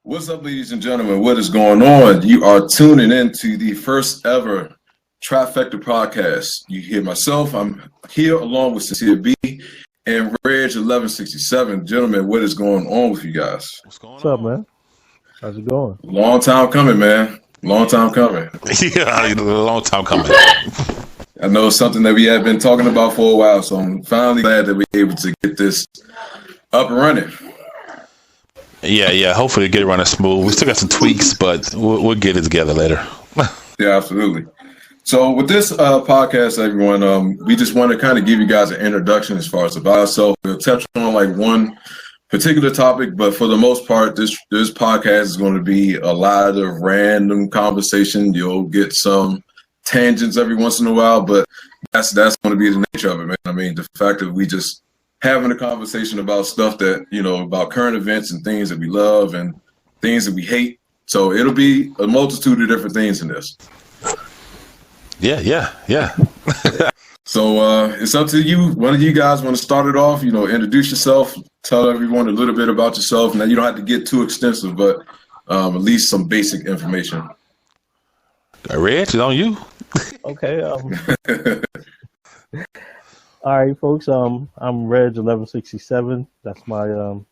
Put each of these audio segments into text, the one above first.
What's up, ladies and gentlemen? What is going on? You are tuning into the first ever Trifecta podcast. You hear myself. I'm here along with Cincereb and Reg1167. Gentlemen, what is going on with you guys? What's up, man? How's it going? Long time coming, man. Long time coming. Yeah, long time coming. I know it's something that we have been talking about for a while, so I'm finally glad that we're able to get this up and running. Yeah. Hopefully, get it running smooth. We still got some tweaks, but we'll get it together later. Yeah, absolutely. So with this podcast, everyone, we just want to kind of give you guys an introduction as far as about ourselves. We'll touch on like one particular topic, but for the most part, this podcast is going to be a lot of random conversation. You'll get some tangents every once in a while, but that's going to be the nature of it, man. I mean, the fact that we just having a conversation about stuff that, about current events and things that we love and things that we hate. So it'll be a multitude of different things in this. Yeah. So it's up to you. One of you guys want to start it off, introduce yourself, tell everyone a little bit about yourself. Now, you don't have to get too extensive, but at least some basic information. Reg, it's on you. Okay. All right, folks. I'm Reg1167. That's my oh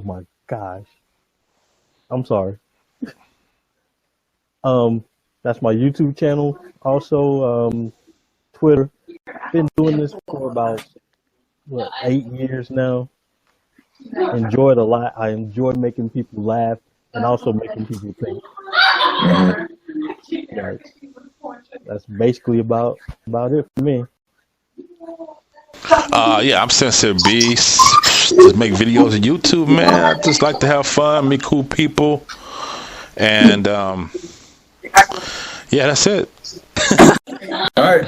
my gosh. I'm sorry. That's my YouTube channel. Also, Twitter. Been doing this for about 8 years now. Enjoy it a lot. I enjoy making people laugh and also making people think. That's basically about it for me. I'm Cincereb. Just make videos on YouTube, man. I just like to have fun, meet cool people, and that's it. All right.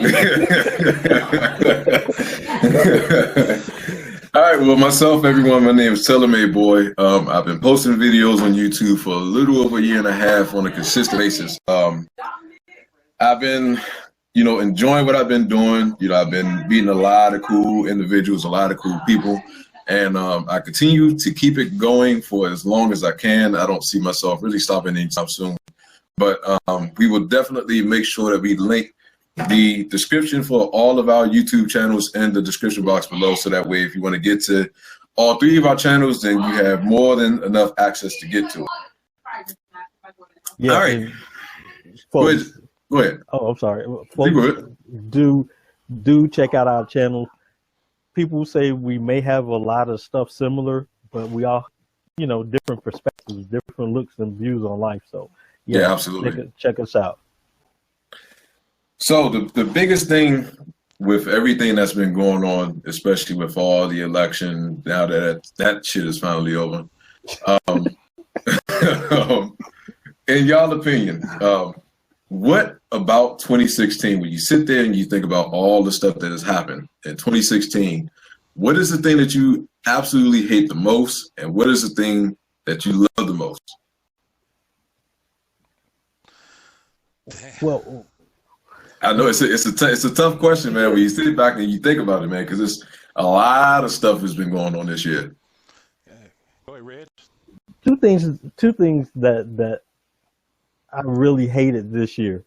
All right. Well, myself, everyone, my name is TaylorMadeBoi. I've been posting videos on YouTube for a little over a year and a half on a consistent basis. I've been, enjoying what I've been doing. I've been meeting a lot of cool individuals, a lot of cool people, and I continue to keep it going for as long as I can. I don't see myself really stopping anytime soon. But we will definitely make sure that we link the description for all of our YouTube channels in the description box below. So that way, if you want to get to all 3 of our channels, then you have more than enough access to get to it. Yeah, all right. Folks, go ahead. Oh, I'm sorry. Folks, do check out our channel. People say we may have a lot of stuff similar, but we all, different perspectives, different looks and views on life. So yeah, absolutely. Check us out. So the biggest thing with everything that's been going on, especially with all the election, now that shit is finally over. In y'all opinion, what about 2016, when you sit there and you think about all the stuff that has happened in 2016, what is the thing that you absolutely hate the most, and what is the thing that you love the most? Well, I know it's a tough question, man, when you sit back and you think about it, man, because it's a lot of stuff has been going on this year. Go ahead, Reg. Two things that I really hated this year.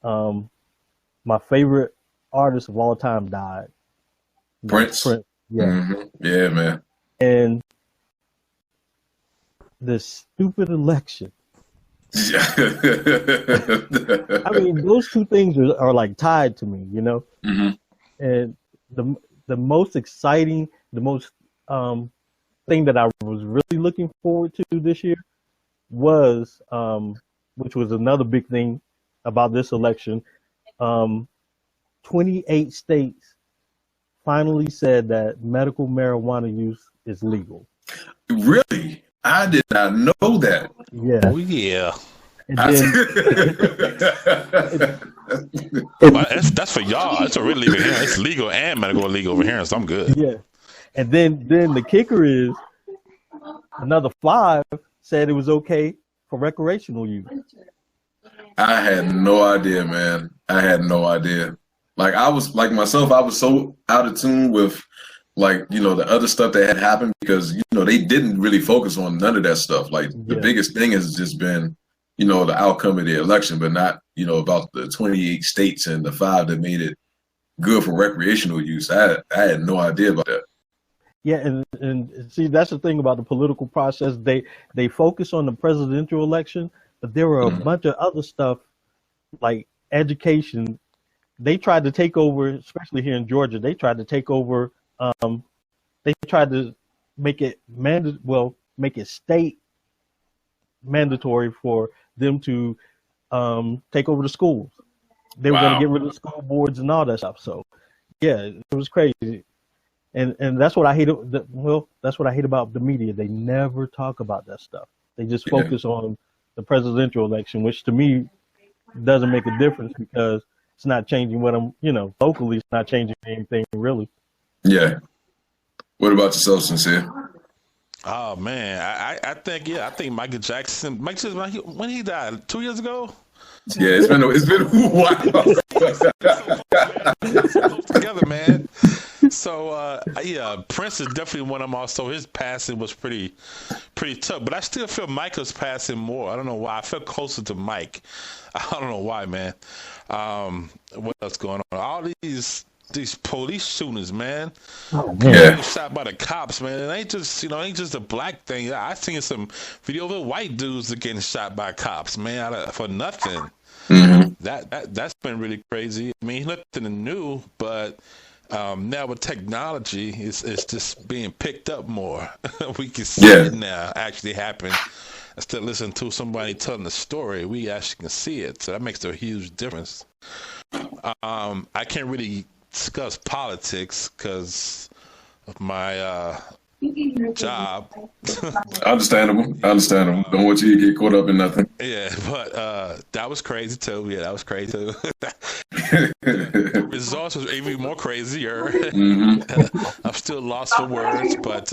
My favorite artist of all time died. Prince. Yeah. Mm-hmm. Yeah, man. And the stupid election. Yeah. I mean, those two things are like tied to me, Mm-hmm. And the most exciting, the most thing that I was really looking forward to this year was, which was another big thing about this election, 28 states finally said that medical marijuana use is legal. Really? I did not know that. Yeah. Oh, yeah. And then, That's for y'all. It's already legal here. It's legal and medical illegal over here, so I'm good. Yeah. And then the kicker is another 5 said it was okay for recreational use. I had no idea, man. I had no idea. Like I was so out of tune with like, you know, the other stuff that had happened, because, you know, they didn't really focus on none of that stuff. Like the biggest thing has just been, you know, the outcome of the election, but not, you know, about the 28 states and the 5 that made it good for recreational use. I had no idea about that. Yeah, and see, that's the thing about the political process. They focus on the presidential election, but there were a bunch of other stuff like education. They tried to take over, especially here in Georgia. They tried to take over. They tried to make it make it state mandatory for them to take over the schools. They were going to get rid of the school boards and all that stuff. So, yeah, it was crazy. And that's what I hate. That's what I hate about the media. They never talk about that stuff. They just focus on the presidential election, which to me doesn't make a difference because it's not changing locally. It's not changing anything really. Yeah. What about yourself, Sincere? Oh man, I think Michael Jackson. When he died 2 years ago. Yeah, it's been a while. Together, man. So Prince is definitely one of them. Also, his passing was pretty tough. But I still feel Michael's passing more. I don't know why. I feel closer to Mike. I don't know why, man. What else going on? All these police shootings, man. Oh, man. Getting shot by the cops, man. It ain't just a black thing. I seen some video of white dudes that getting shot by cops, man, for nothing. Mm-hmm. That's been really crazy. I mean, nothing new, but now with technology, it's just being picked up more. We can see it now actually happen. Instead of listening to somebody telling the story, we actually can see it. So that makes a huge difference. I can't really discuss politics because of my job. Understandable. Don't want you to get caught up in nothing. Yeah, but that was crazy too. Yeah, that was crazy too. The results was even more crazier. Mm-hmm. I'm still lost for words, but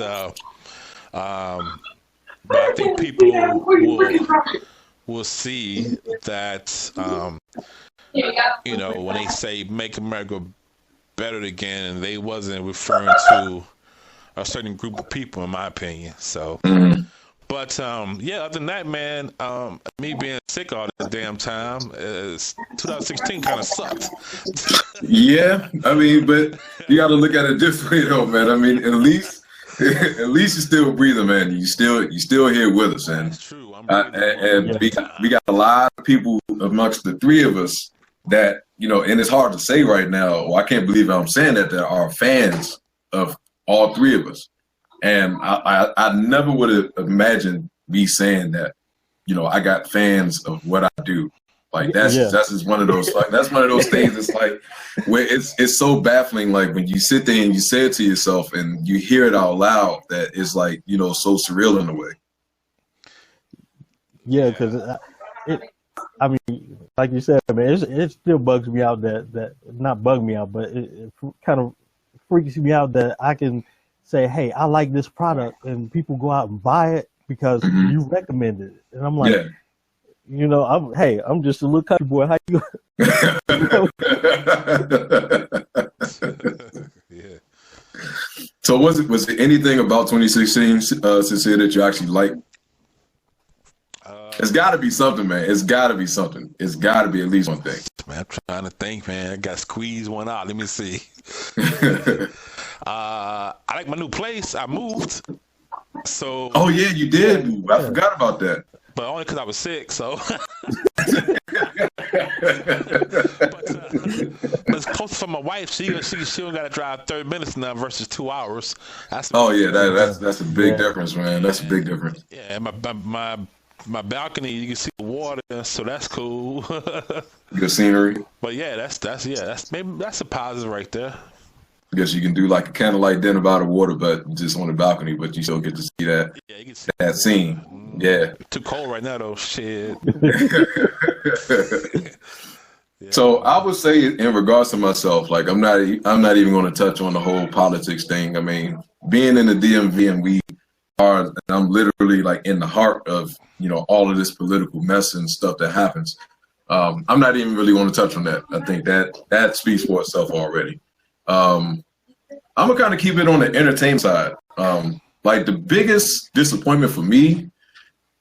I think people will see that when they say "Make America Better Again," they wasn't referring to a certain group of people, in my opinion. So, but other than that, man, me being sick all this damn time, 2016 kind of sucked. Yeah, I mean, but you got to look at it differently, though, man. I mean, at least you're still breathing, man. You still here with us, and that's true. We got a lot of people amongst the three of us that and it's hard to say right now. Well, I can't believe I'm saying that are fans of all three of us, and I never would have imagined me saying that. I got fans of what I do. Like that's just one of those. Like that's one of those things. It's like where it's so baffling. Like when you sit there and you say it to yourself and you hear it out loud, that it's like so surreal in a way. Yeah, because I mean, like you said, man, it still bugs me out that not bug me out, but it kind of freaks me out that I can say, hey, I like this product, and people go out and buy it because you recommended it, and I'm like, I'm just a little country boy. How you? Yeah. So was it anything about 2016, Sincere, that you actually liked? It's got to be something, man. It's got to be something. It's got to be at least one thing. Man, I'm trying to think, man. I got to squeeze one out. Let me see. I like my new place. I moved. So. Oh yeah, you did move. I forgot about that. But only because I was sick. So. But it's close for my wife. She don't got to drive 30 minutes now versus 2 hours. That's a big difference, man. That's a big difference. Yeah, and my balcony, you can see the water, so that's cool. Good scenery. But yeah, that's a positive right there. I guess you can do like a candlelight dinner by the water, but just on the balcony, but you still get to see that. Yeah, you can see that scene. Yeah. Too cold right now though. Shit. Yeah. So I would say in regards to myself, like I'm not even going to touch on the whole politics thing. I mean, being in the DMV and I'm literally like in the heart of all of this political mess and stuff that happens. I'm not even really going to touch on that. I think that speaks for itself already. I'm gonna kind of keep it on the entertainment side. Like the biggest disappointment for me,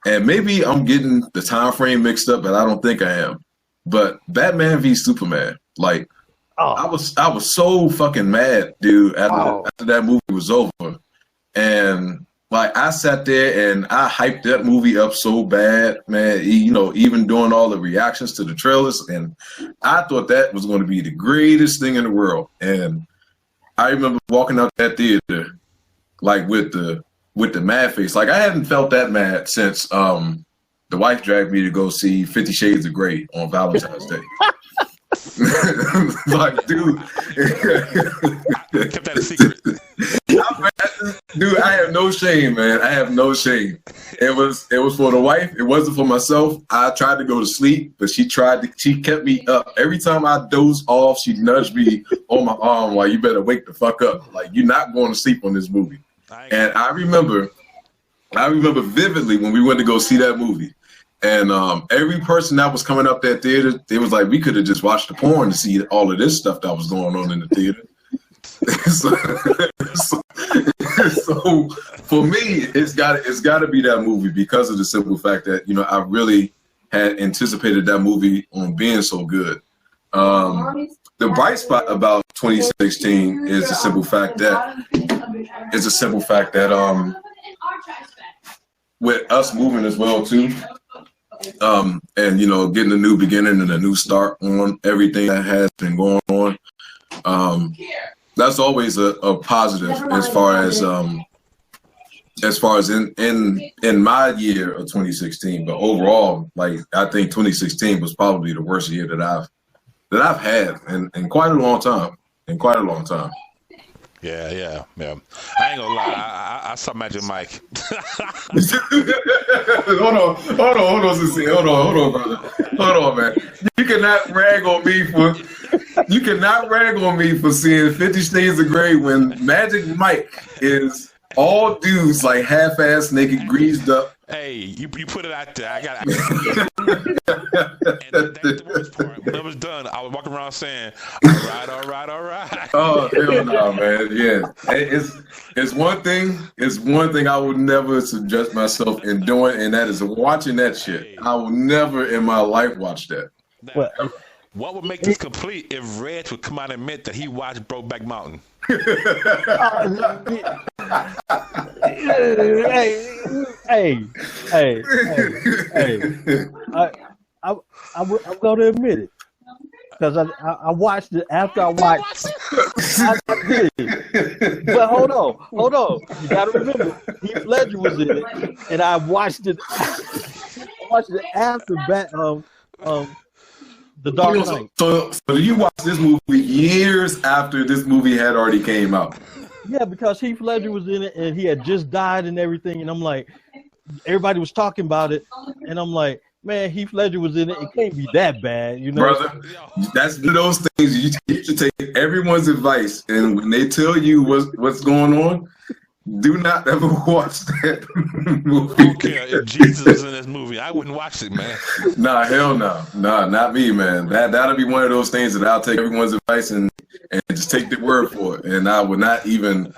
and maybe I'm getting the time frame mixed up, but I don't think I am. But Batman v Superman, like I was so fucking mad, dude, after that movie was over, and like I sat there and I hyped that movie up so bad, man. You know, even doing all the reactions to the trailers, and I thought that was going to be the greatest thing in the world. And I remember walking out that theater, like with the mad face. Like I hadn't felt that mad since the wife dragged me to go see 50 Shades of Grey on Valentine's Day. Like, dude, kept that a secret. Dude, I have no shame, man. I have no shame. It was for the wife. It wasn't for myself. I tried to go to sleep, but she kept me up. Every time I dozed off, she nudged me on my arm while you better wake the fuck up. Like, you're not going to sleep on this movie. And I remember vividly when we went to go see that movie. And every person that was coming up that theater, they was like, we could have just watched the porn to see all of this stuff that was going on in the theater. so for me, it's got to be that movie because of the simple fact that, you know, I really had anticipated that movie on being so good. The bright spot about 2016 is the simple fact that with us moving as well too. And you know, getting a new beginning and a new start on everything that has been going on. That's always a positive as far as in my year of 2016. But overall, like I think 2016 was probably the worst year that I've had in quite a long time. Yeah. I ain't gonna lie. I saw Magic Mike. Hold on, Sincere. Hold on, brother. Hold on, man. You cannot rag on me for seeing 50 Shades of Grey when Magic Mike is all dudes like half-ass naked, greased up. Hey, you put it out there. And that's the worst part. When it was done, I was walking around saying, all right. Oh, hell no, man. Yeah. It's one thing I would never suggest myself in doing, and that is watching that shit. I will never in my life watch that. Now, what would make this complete if Reg would come out and admit that he watched Brokeback Mountain? Hey. I'm going to admit it because I watched it after I watched. I did it. But hold on. You got to remember, Heath Ledger was in it, and I watched it. After The Dark Knight. So you watched this movie years after this movie had already came out. Yeah, because Heath Ledger was in it and he had just died and everything, and I'm like, everybody was talking about it, and I'm like, man, Heath Ledger was in it. It can't be that bad, you know. Brother, that's one of those things you should take everyone's advice, and when they tell you what's going on, do not ever watch that movie. I don't care if Jesus is in this movie. I wouldn't watch it, man. Nah, hell no. Nah, not me, man. That'll be one of those things that I'll take everyone's advice and just take their word for it. And I wouldn't even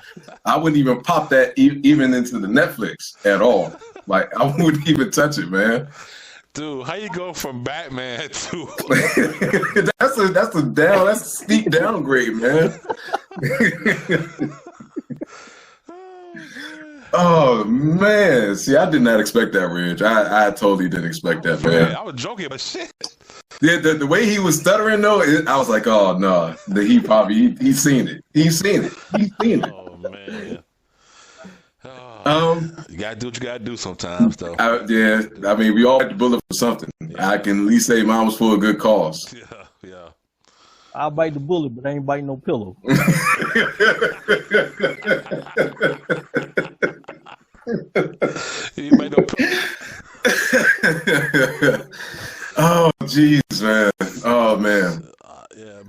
pop that even into the Netflix at all. Like, I wouldn't even touch it, man. Dude, how you go from Batman to that's a steep downgrade, man. Oh man! See, I did not expect that, Reg. I totally didn't expect that, man. I was joking, but shit. Yeah, the way he was stuttering though, I was like, oh no, he's seen it. He's seen it. Oh man. You gotta do what you gotta do sometimes, though. Yeah, I mean, we all had to bullet for something. Yeah. I can at least say mine was for a good cause. Yeah. I'll bite the bullet, but I ain't biting no pillow. You made no pillow. Oh, jeez, man. Oh, man. Yeah.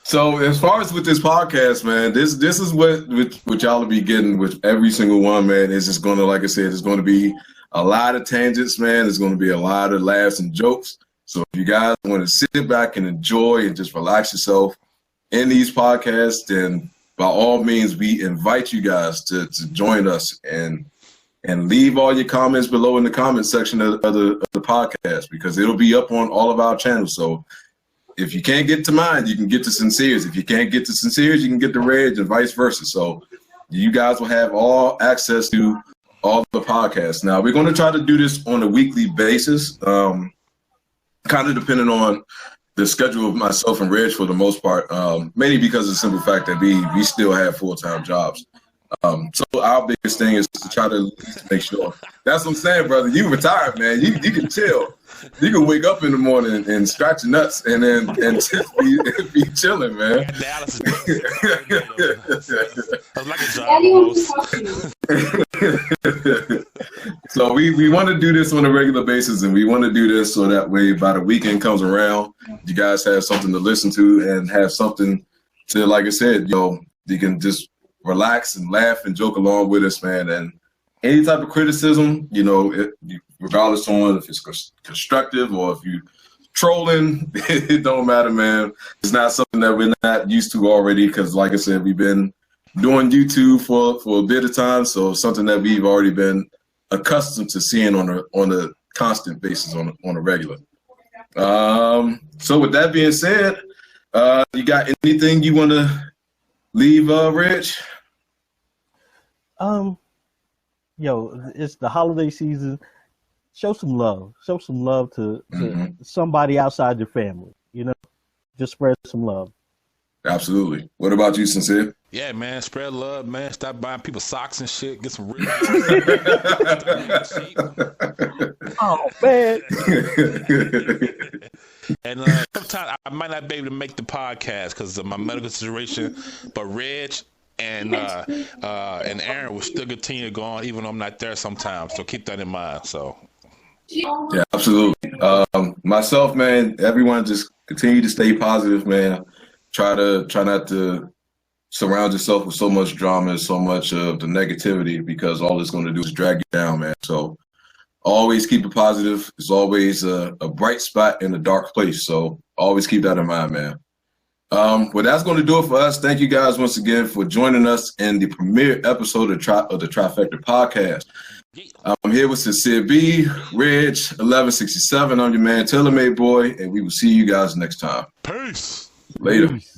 So as far as with this podcast, man, this is what y'all will be getting with every single one, man. It's just going to, like I said, it's going to be a lot of tangents, man. It's going to be a lot of laughs and jokes. So if you guys want to sit back and enjoy and just relax yourself in these podcasts, then by all means, we invite you guys to join us and leave all your comments below in the comment section of the podcast, because it'll be up on all of our channels. So if you can't get to mine, you can get to Cincere's. If you can't get to Cincere's, you can get to Reg and vice versa. So you guys will have all access to all the podcasts. Now, we're going to try to do this on a weekly basis, kind of depending on the schedule of myself and Reg for the most part, mainly because of the simple fact that we still have full-time jobs. So our biggest thing is to try to at least make sure. That's what I'm saying, brother. You retired, man. You can chill. You can wake up in the morning and scratch your nuts and just be chilling, man. Dallas like a job. So we want to do this on a regular basis, and we want to do this so that way by the weekend comes around, you guys have something to listen to and have something to, like I said, you can just relax and laugh and joke along with us, man. And any type of criticism, regardless on if it's constructive or if you trolling, it don't matter, man. It's not something that we're not used to already, because like I said, we've been doing YouTube for a bit of time, so it's something that we've already been accustomed to seeing on a constant basis, on a regular. So with that being said, you got anything you want to leave, Rich? It's the holiday season. Show some love. Show some love to somebody outside your family. Just spread some love. Absolutely. What about you, Sincere? Yeah, man. Spread love, man. Stop buying people socks and shit. Get some real. Oh man. And sometimes I might not be able to make the podcast because of my medical situation, but Reg and Aaron will still continue to go on even though I'm not there sometimes. So keep that in mind. So yeah, absolutely. Myself, man, everyone just continue to stay positive, man. Try not to surround yourself with so much drama and so much of the negativity, because all it's going to do is drag you down, man. So always keep it positive. It's always a bright spot in a dark place. So always keep that in mind, man. Well, that's going to do it for us. Thank you guys once again for joining us in the premiere episode of the Trifecta podcast. I'm here with Cincereb, Reg1167. I'm your man, TaylorMadeBoi, and we will see you guys next time. peace. Later. Peace.